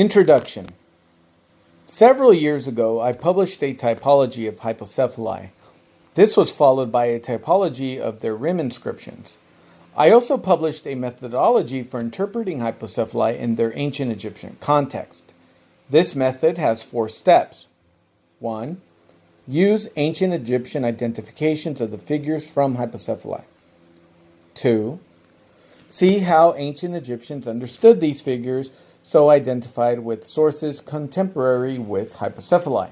Introduction. Several years ago, I published a typology of Hypocephali. This was followed by a typology of their rim inscriptions. I also published a methodology for interpreting Hypocephali in their ancient Egyptian context. This method has 4 steps. 1. Use ancient Egyptian identifications of the figures from Hypocephali. 2. See how ancient Egyptians understood these figures, so identified with sources contemporary with Hypocephali.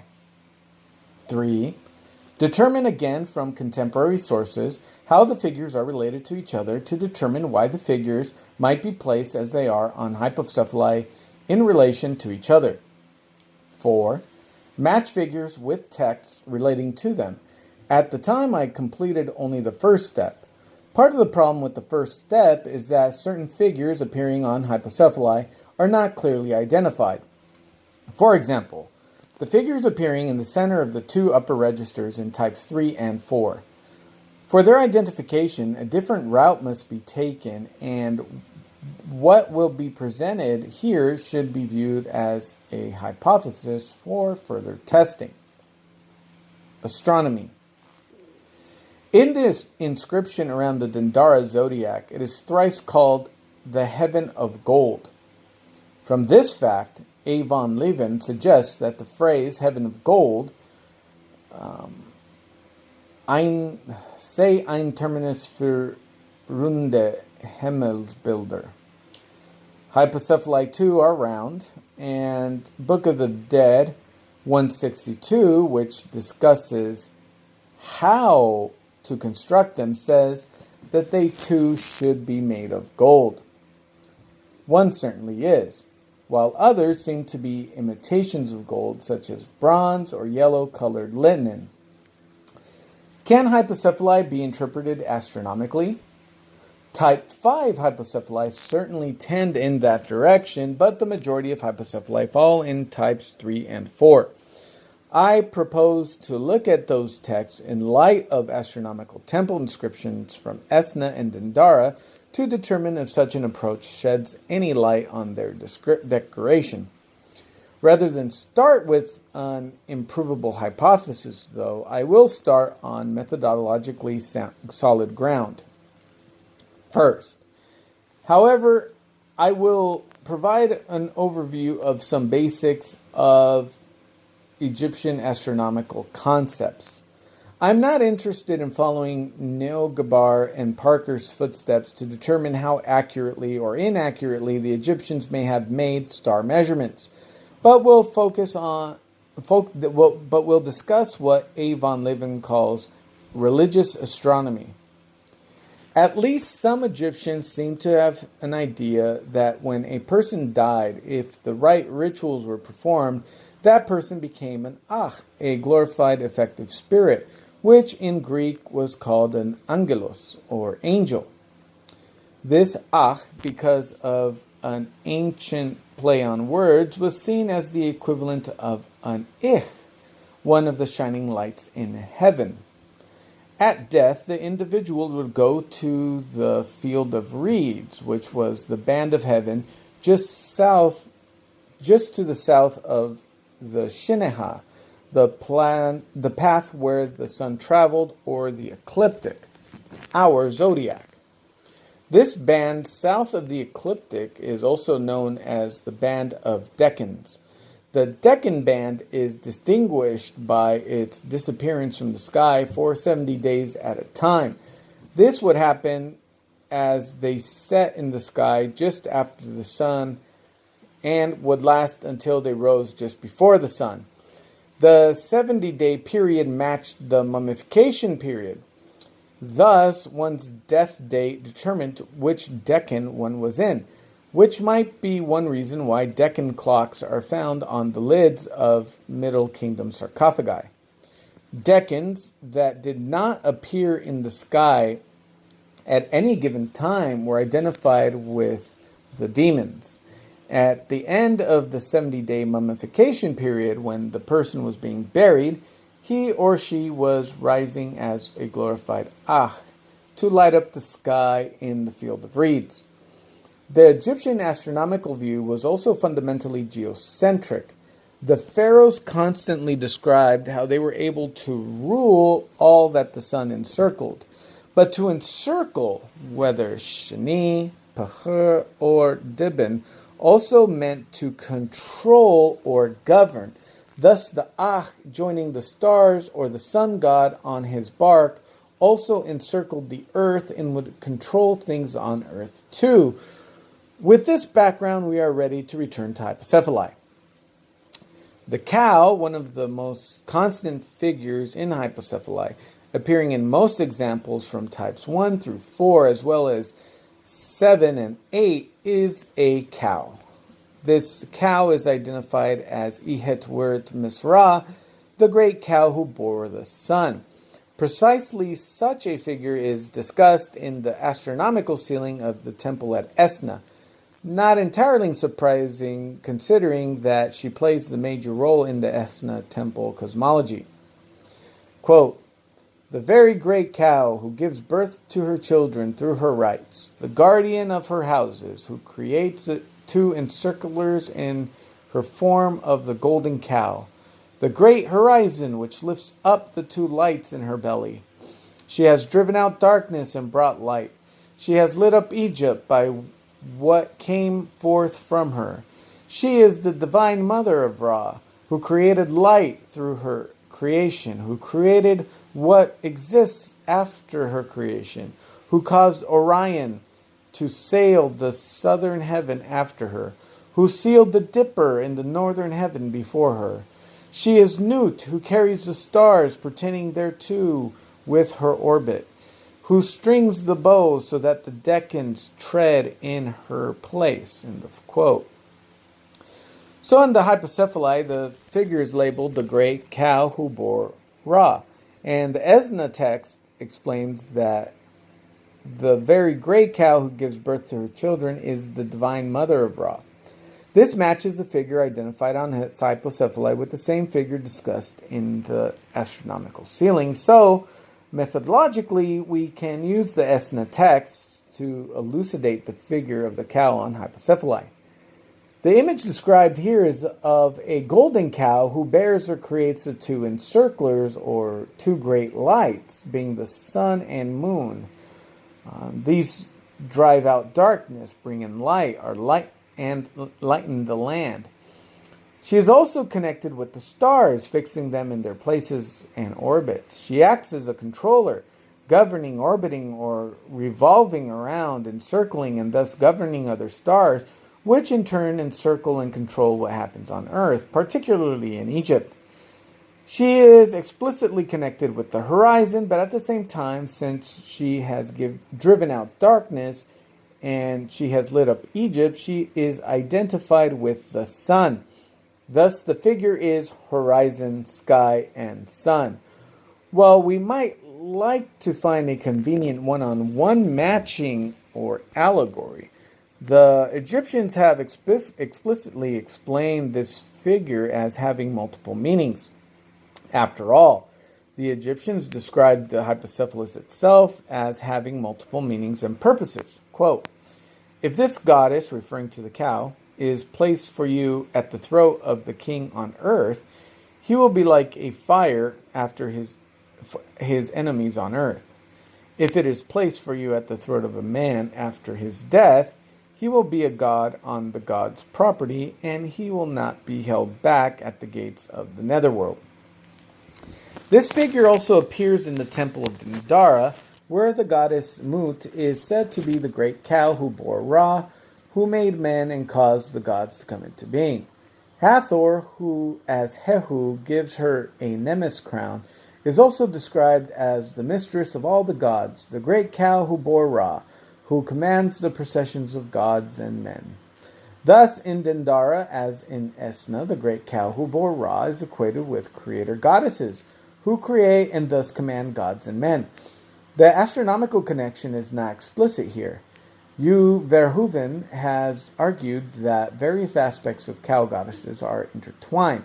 3. Determine again from contemporary sources how the figures are related to each other to determine why the figures might be placed as they are on Hypocephali in relation to each other. 4. Match figures with texts relating to them. At the time, I completed only the first step. Part of the problem with the first step is that certain figures appearing on Hypocephali are not clearly identified. For example, the figures appearing in the center of the 2 upper registers in types 3 and 4. For their identification, a different route must be taken, and what will be presented here should be viewed as a hypothesis for further testing. Astronomy. In this inscription around the Dendara zodiac, it is thrice called the heaven of gold. From this fact, A. von Leven suggests that the phrase heaven of gold, ein Terminus für runde Himmelsbilder. Hypocephali too are round, and Book of the Dead 162, which discusses how to construct them, says that they too should be made of gold. One certainly is, while others seem to be imitations of gold, such as bronze or yellow-colored linen. Can Hypocephali be interpreted astronomically? Type 5 Hypocephali certainly tend in that direction, but the majority of Hypocephali fall in types 3 and 4. I propose to look at those texts in light of astronomical temple inscriptions from Esna and Dendara to determine if such an approach sheds any light on their decoration. Rather than start with an improvable hypothesis, though, I will start on methodologically solid ground. First, however, I will provide an overview of some basics of Egyptian astronomical concepts. I'm not interested in following Neogabar and Parker's footsteps to determine how accurately or inaccurately the Egyptians may have made star measurements, but we'll discuss what A. von Leven calls religious astronomy. At least some Egyptians seem to have an idea that when a person died, if the right rituals were performed, that person became an ach, a glorified effective spirit, which in Greek was called an angelos, or angel. This ach, because of an ancient play on words, was seen as the equivalent of an ich, one of the shining lights in heaven. At death, the individual would go to the field of reeds, which was the band of heaven just to the south of the Shineha, the path where the sun traveled, or the ecliptic, our zodiac. This band south of the ecliptic is also known as the band of Decans. The Decan band is distinguished by its disappearance from the sky for 70 days at a time. This would happen as they set in the sky just after the sun and would last until they rose just before the sun. The 70-day period matched the mummification period. Thus, one's death date determined which decan one was in, which might be one reason why decan clocks are found on the lids of Middle Kingdom sarcophagi. Decans that did not appear in the sky at any given time were identified with the demons. At the end of the 70-day mummification period, when the person was being buried, he or she was rising as a glorified ach to light up the sky in the field of reeds. The Egyptian astronomical view was also fundamentally geocentric. The pharaohs constantly described how they were able to rule all that the sun encircled. But to encircle, whether Shani, Pahur, or Dibin, also meant to control or govern. Thus, the joining the stars or the sun god on his bark, also encircled the earth and would control things on earth too. With this background, we are ready to return to Hypocephali. The cow, one of the most constant figures in Hypocephali, appearing in most examples from types 1 through 4, as well as 7 and 8, is a cow. This cow is identified as Ihetwert Misra, the great cow who bore the sun. Precisely such a figure is discussed in the astronomical ceiling of the temple at Esna. Not entirely surprising, considering that she plays the major role in the Esna temple cosmology. Quote, "The very great cow who gives birth to her children through her rites, the guardian of her houses, who creates the two encirclers in her form of the golden cow, the great horizon which lifts up the two lights in her belly. She has driven out darkness and brought light. She has lit up Egypt by what came forth from her. She is the divine mother of Ra, who created light through her creation, who created what exists after her creation, who caused Orion to sail the southern heaven after her, who sealed the Dipper in the northern heaven before her. She is Nut, who carries the stars pertaining thereto with her orbit, who strings the bow so that the Decans tread in her place." End of quote. So in the Hypocephali, the figure is labeled the great cow who bore Ra. And the Esna text explains that the very great cow who gives birth to her children is the divine mother of Ra. This matches the figure identified on Hypocephali with the same figure discussed in the astronomical ceiling. So, methodologically, we can use the Esna text to elucidate the figure of the cow on Hypocephali. The image described here is of a golden cow who bears or creates the two encirclers, or two great lights, being the sun and moon. These drive out darkness, bring in light, or and lighten the land. She is also connected with the stars, fixing them in their places and orbits. She acts as a controller, governing, orbiting, or revolving around, encircling, and thus governing other stars, which in turn encircle and control what happens on Earth, particularly in Egypt. She is explicitly connected with the horizon, but at the same time, since she has driven out darkness and she has lit up Egypt, she is identified with the sun. Thus, the figure is horizon, sky, and sun. While we might like to find a convenient one-on-one matching or allegory, the Egyptians have explicitly explained this figure as having multiple meanings. After all, the Egyptians described the hypocephalus itself as having multiple meanings and purposes. Quote, "If this goddess," referring to the cow, "is placed for you at the throat of the king on earth, he will be like a fire after his enemies on earth. If it is placed for you at the throat of a man after his death, he will be a god on the god's property, and he will not be held back at the gates of the netherworld." This figure also appears in the temple of Dendara, where the goddess Mut is said to be the great cow who bore Ra, who made men and caused the gods to come into being. Hathor, who as Hehu gives her a Nemes crown, is also described as the mistress of all the gods, the great cow who bore Ra, who commands the processions of gods and men. Thus, in Dendara, as in Esna, the great cow who bore Ra is equated with creator goddesses, who create and thus command gods and men. The astronomical connection is not explicit here. U. Verhoeven has argued that various aspects of cow goddesses are intertwined.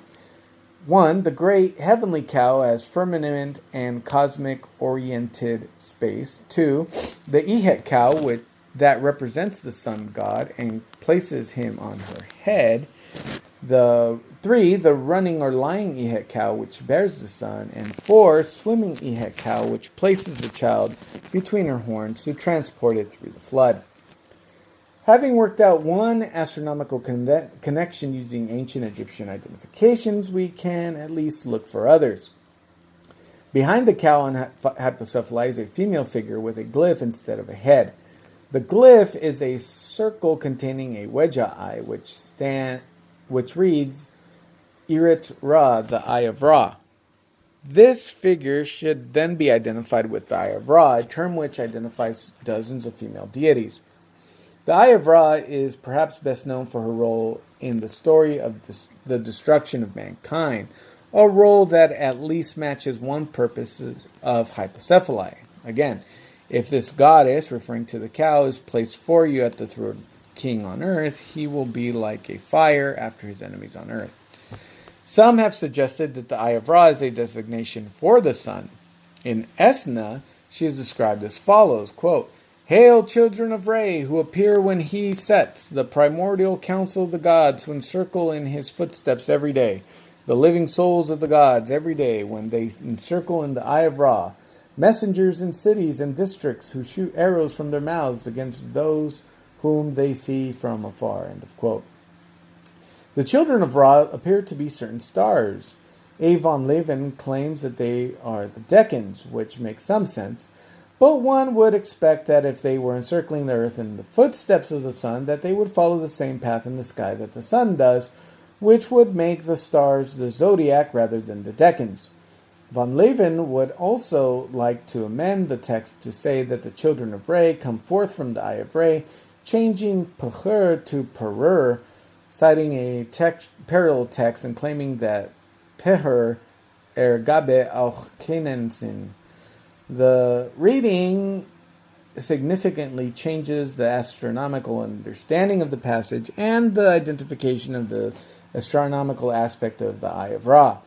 1. The great heavenly cow as firmament and cosmic-oriented space. 2. The Ihet cow, that represents the sun god and places him on her head. The 3, the running or lying ehet cow, which bears the sun. And 4, swimming ehet cow, which places the child between her horns to transport it through the flood. Having worked out one astronomical connection using ancient Egyptian identifications, we can at least look for others. Behind the cow on Hypocephali is a female figure with a glyph instead of a head. The glyph is a circle containing a wedja eye, which reads Irit Ra, the Eye of Ra. This figure should then be identified with the Eye of Ra, a term which identifies dozens of female deities. The Eye of Ra is perhaps best known for her role in the story of the destruction of mankind, a role that at least matches one purpose of Hypocephali. Again, if this goddess, referring to the cow, is placed for you at the throne of the king on earth, he will be like a fire after his enemies on earth. Some have suggested that the Eye of Ra is a designation for the sun. In Esna, she is described as follows, quote, "Hail, children of Re, who appear when he sets, the primordial council of the gods, who encircle in his footsteps every day, the living souls of the gods every day, when they encircle in the Eye of Ra, messengers in cities and districts who shoot arrows from their mouths against those whom they see from afar." End of quote. The children of Ra appear to be certain stars. A. von Leven claims that they are the Decans, which makes some sense, but one would expect that if they were encircling the earth in the footsteps of the sun, that they would follow the same path in the sky that the sun does, which would make the stars the zodiac rather than the Decans. Von Leven would also like to amend the text to say that the children of Re come forth from the Eye of Re, changing Pechur to Perur, citing a parallel text and claiming that Pechur gabe auch keinen Sinn. The reading significantly changes the astronomical understanding of the passage and the identification of the astronomical aspect of the Eye of Ra.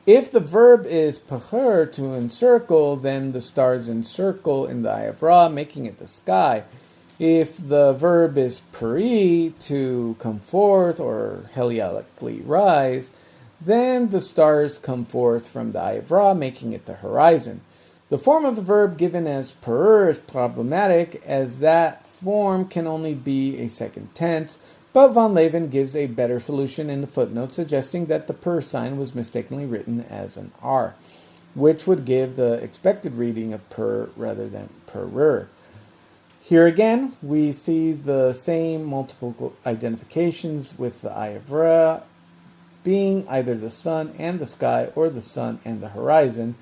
If the verb is pechur, to encircle, then the stars encircle in the Eye of Ra, making it the sky. If the verb is peri, to come forth or helialically rise, then the stars come forth from the Eye of Ra, making it the horizon. The form of the verb given as perur is problematic, as that form can only be a second tense, but von Leven gives a better solution in the footnote, suggesting that the per sign was mistakenly written as an R, which would give the expected reading of per rather than perur. Here again, we see the same multiple identifications with the Eye of Ra being either the sun and the sky or the sun and the horizon.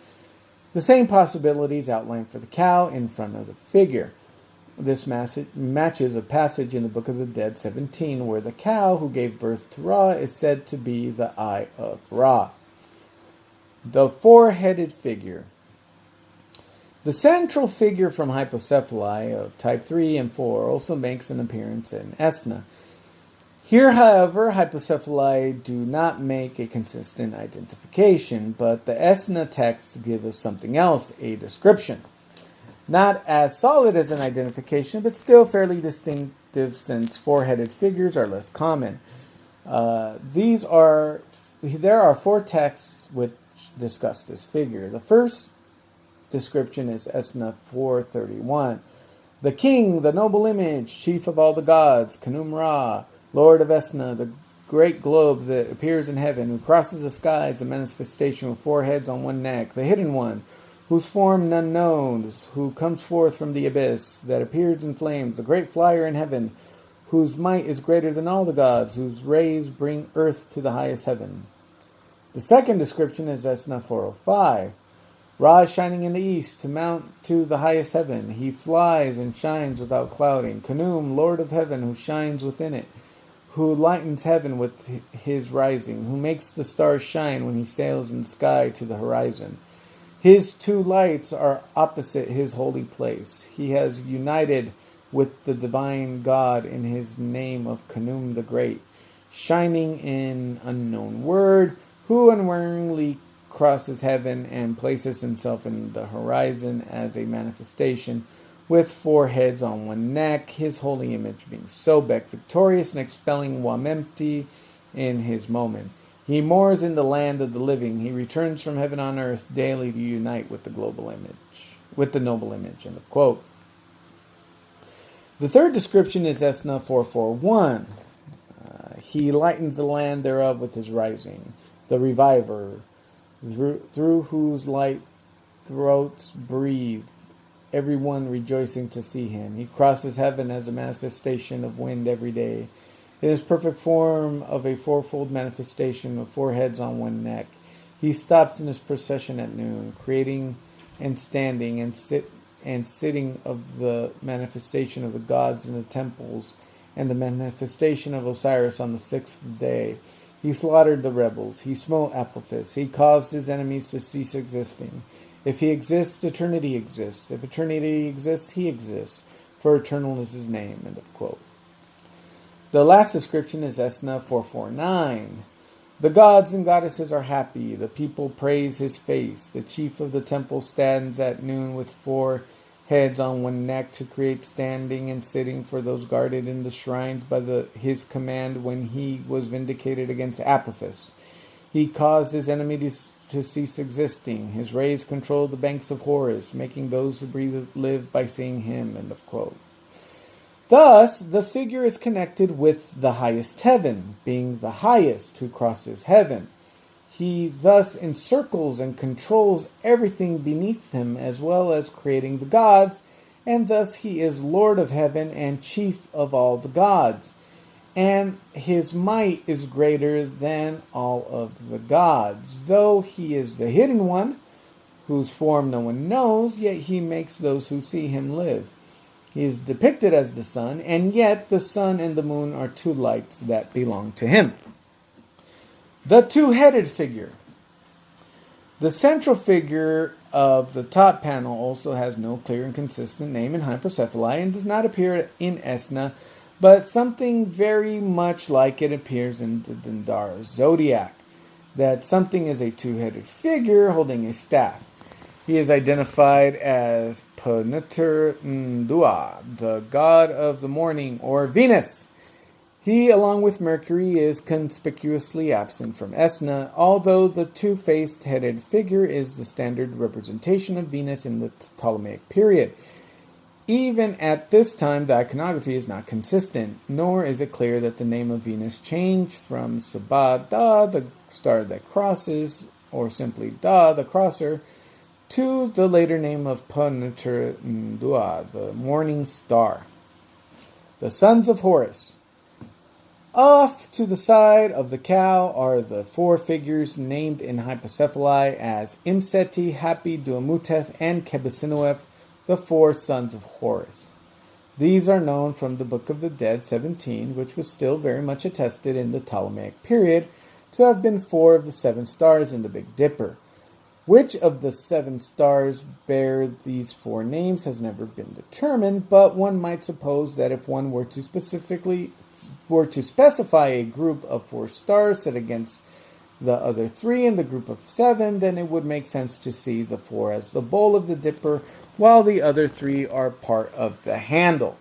The same possibilities outlined for the cow in front of the figure. This matches a passage in the Book of the Dead 17 where the cow who gave birth to Ra is said to be the Eye of Ra. The four-headed figure. The central figure from Hypocephali of type 3 and 4 also makes an appearance in Esna. Here, however, Hypocephali do not make a consistent identification, but the Esna texts give us something else, a description. Not as solid as an identification, but still fairly distinctive since four-headed figures are less common. There are four texts which discuss this figure. The first description is Esna 4:31. The king, the noble image, chief of all the gods, Khnum Ra, Lord of Esna, the great globe that appears in heaven, who crosses the skies, a manifestation with four heads on one neck, the hidden one, whose form none knows, who comes forth from the abyss, that appears in flames, the great flyer in heaven, whose might is greater than all the gods, whose rays bring earth to the highest heaven. The second description is Esna 4:05. Ra is shining in the east to mount to the highest heaven. He flies and shines without clouding. Khnum, Lord of heaven, who shines within it, who lightens heaven with his rising, who makes the stars shine when he sails in the sky to the horizon. His two lights are opposite his holy place. He has united with the divine God in his name of Khnum the Great, shining in unknown word, who unwillingly crosses heaven and places himself in the horizon as a manifestation with 4 heads on 1 neck, his holy image being Sobek, victorious and expelling Wamemti in his moment. He moors in the land of the living. He returns from heaven on earth daily to unite with the noble image. End of quote. The third description is Esna 441. He lightens the land thereof with his rising, the reviver, through whose light throats breathe, everyone rejoicing to see him. He crosses heaven as a manifestation of wind every day. In his perfect form of a fourfold manifestation of 4 heads on 1 neck, he stops in his procession at noon, creating and standing and sitting of the manifestation of the gods in the temples and the manifestation of Osiris on the 6th day. He slaughtered the rebels. He smote Apophis. He caused his enemies to cease existing. If he exists, eternity exists. If eternity exists, he exists. For eternal is his name. End of quote. The last description is Esna 449. The gods and goddesses are happy. The people praise his face. The chief of the temple stands at noon with 4 heads on 1 neck to create standing and sitting for those guarded in the shrines by his command when he was vindicated against Apophis. He caused his enemies to cease existing. His rays controlled the banks of Horus, making those who breathe live by seeing him. End of quote. Thus, the figure is connected with the highest heaven, being the highest who crosses heaven. He thus encircles and controls everything beneath him, as well as creating the gods, and thus he is Lord of heaven and chief of all the gods. And his might is greater than all of the gods. Though he is the hidden one, whose form no one knows, yet he makes those who see him live. He is depicted as the sun, and yet the sun and the moon are 2 lights that belong to him. The 2-headed figure. The central figure of the top panel also has no clear and consistent name in Hypocephali and does not appear in Esna, but something very much like it appears in the Dendara zodiac. That something is a 2-headed figure holding a staff. He is identified as Panuter Ndua, the god of the morning, or Venus. He, along with Mercury, is conspicuously absent from Esna, although the 2-faced headed figure is the standard representation of Venus in the Ptolemaic period. Even at this time, the iconography is not consistent, nor is it clear that the name of Venus changed from Sabah Da, the star that crosses, or simply Da, the crosser, to the later name of Panuter Ndua, the morning star. The Sons of Horus. Off to the side of the cow are the 4 figures named in Hypocephali as Imseti, Hapi, Duamutef, and Kebesinuef, the 4 sons of Horus. These are known from the Book of the Dead 17, which was still very much attested in the Ptolemaic period to have been 4 of the 7 stars in the Big Dipper. Which of the 7 stars bear these 4 names has never been determined, but one might suppose that if one were to specify a group of 4 stars set against the other 3 in the group of 7, then it would make sense to see the 4 as the bowl of the dipper, while the other 3 are part of the handle.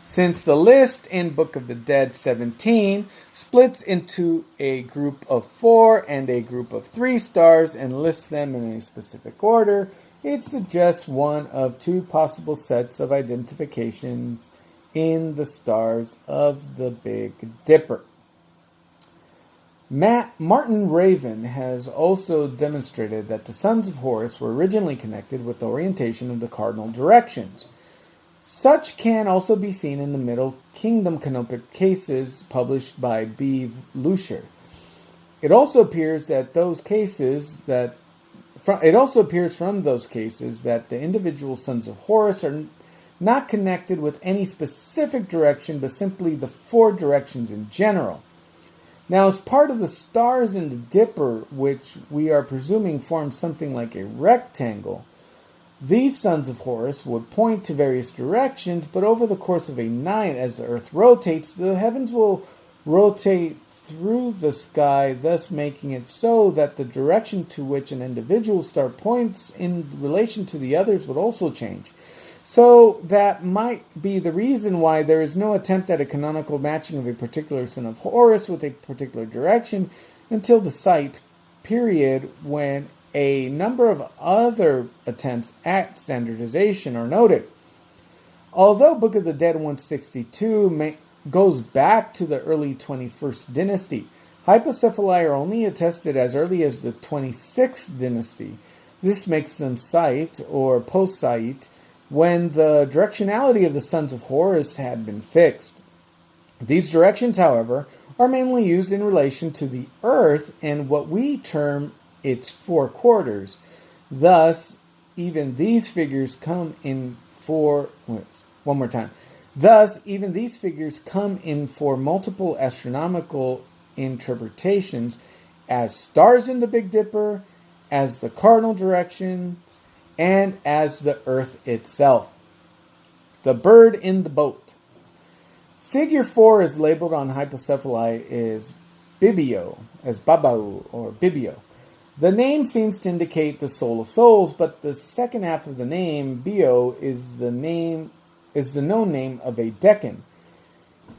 Since the list in Book of the Dead 17 splits into a group of 4 and a group of 3 stars and lists them in a specific order, it suggests one of 2 possible sets of identifications in the stars of the Big Dipper. Martin Raven has also demonstrated that the Sons of Horus were originally connected with the orientation of the cardinal directions. Such can also be seen in the Middle Kingdom canopic cases published by B. Lucier. It also appears from those cases that the individual Sons of Horus are not connected with any specific direction, but simply the 4 directions in general. Now, as part of the stars in the Dipper, which we are presuming form something like a rectangle, these Sons of Horus would point to various directions, but over the course of a night, as the Earth rotates, the heavens will rotate through the sky, thus making it so that the direction to which an individual star points in relation to the others would also change. So that might be the reason why there is no attempt at a canonical matching of a particular son of Horus with a particular direction until the site period when a number of other attempts at standardization are noted. Although Book of the Dead 162 goes back to the early 21st dynasty, Hypocephali are only attested as early as the 26th dynasty. This makes them Site or post-Site when the directionality of the Sons of Horus had been fixed. These directions, however, are mainly used in relation to the Earth and what we term its four quarters. Thus, even these figures come in for multiple astronomical interpretations as stars in the Big Dipper, as the cardinal directions, and as the Earth itself. The bird in the boat. Figure 4 is labeled on Hypocephali is Bibio, as Babau or Bibio. The name seems to indicate the soul of souls, but the second half of the name, Bio, is the known name of a Decan.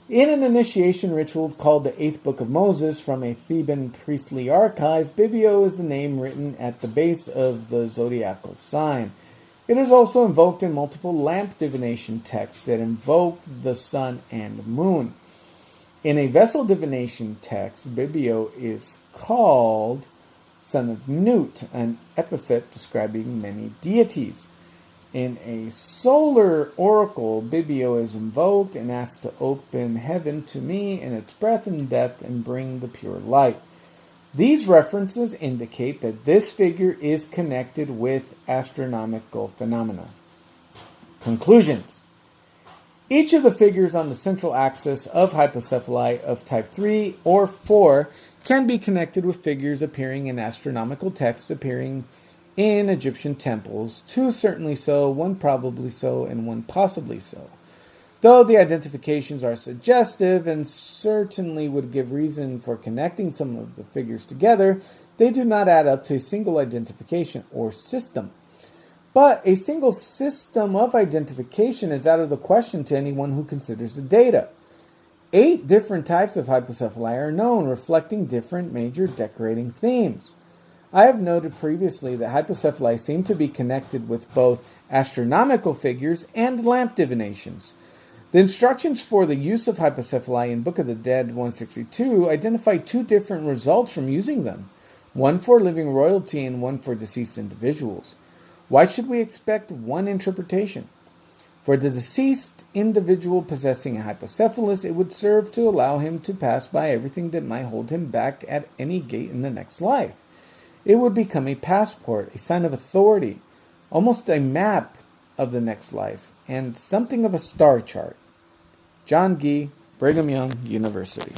In an initiation ritual called the Eighth Book of Moses from a Theban priestly archive, Bibio is the name written at the base of the zodiacal sign. It is also invoked in multiple lamp divination texts that invoke the sun and moon. In a vessel divination text, Bibio is called son of Nut, an epithet describing many deities. In a solar oracle, Bibio is invoked and asked to open heaven to me in its breadth and depth and bring the pure light. These references indicate that this figure is connected with astronomical phenomena. Conclusions. Each of the figures on the central axis of Hypocephali of type 3 or 4 can be connected with figures appearing in astronomical texts appearing in Egyptian temples, 2 certainly so, 1 probably so, and 1 possibly so. Though the identifications are suggestive and certainly would give reason for connecting some of the figures together, they do not add up to a single identification or system. But a single system of identification is out of the question to anyone who considers the data. 8 different types of hypocephali are known, reflecting different major decorating themes. I have noted previously that hypocephali seem to be connected with both astronomical figures and lamp divinations. The instructions for the use of hypocephali in Book of the Dead 162 identify 2 different results from using them, one for living royalty and one for deceased individuals. Why should we expect one interpretation? For the deceased individual possessing a hypocephalus, it would serve to allow him to pass by everything that might hold him back at any gate in the next life. It would become a passport, a sign of authority, almost a map of the next life, and something of a star chart. John Gee, Brigham Young University.